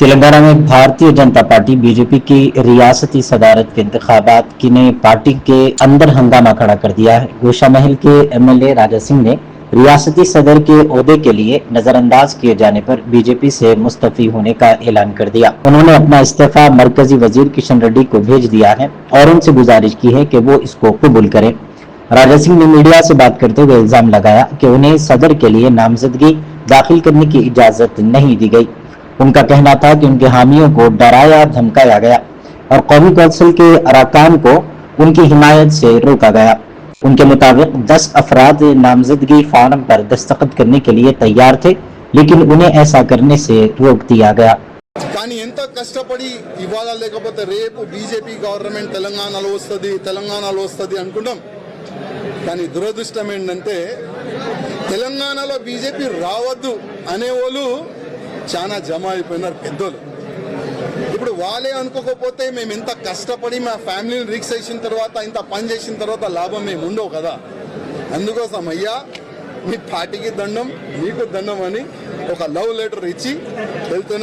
तेलंगाना में Bharatiya Janata party BJP की रियासती सदारत के इंतखाबात की ने पार्टी के अंदर हंगामा खड़ा कर दिया है। गोशा महल के एमएलए राजा सिंह ने रियासती सदर के ओहदे के लिए नजरअंदाज किए जाने पर बीजेपी से मुस्तफी होने का ऐलान कर दिया। उन्होंने अपना इस्तीफा मरकजी वजीर किशन रेड्डी को भेज दिया है और उनसे गुजारिश की है कि वो इसको कबूल करें। राजा सिंह ने मीडिया से बात करते हुए इल्जाम लगाया कि उन्हें सदर के लिए नामजदगी दाखिल करने की इजाजत नहीं दी गई। उनका कहना था कि उनके हामियों को डराया धमकाया गया और कौमी कौंसिल के अरकान को उनकी हिमायत से रोका गया। उनके मुताबिक 10 अफराद नामजदगी फॉर्म पर दस्तखत करने के लिए तैयार थे, लेकिन उन्हें ऐसा करने से रोक दिया गया। కానీ ఎంత కష్టపడి ఇవాళ లేకపోతే రేపు బీజేపీ గవర్నమెంట్ తెలంగాణలో వస్తది అనుకుంటాం. కానీ దురదృష్టం ఏంటంటే తెలంగాణలో బీజేపీ రావద్దు అనేవాళ్ళు చాలా జమ అయిపోయినారు పెద్దోళ్ళు. ఇప్పుడు వాళ్ళే అనుకోకపోతే మేము ఇంత కష్టపడి మా ఫ్యామిలీని రిక్స్ చేసిన తర్వాత ఇంత పని చేసిన తర్వాత లాభం మేము ఉండవు కదా. అందుకోసం అయ్యా మీ పార్టీకి దండం మీకు దండం అని ఒక లవ్ లెటర్ ఇచ్చి వెళ్తున్నా.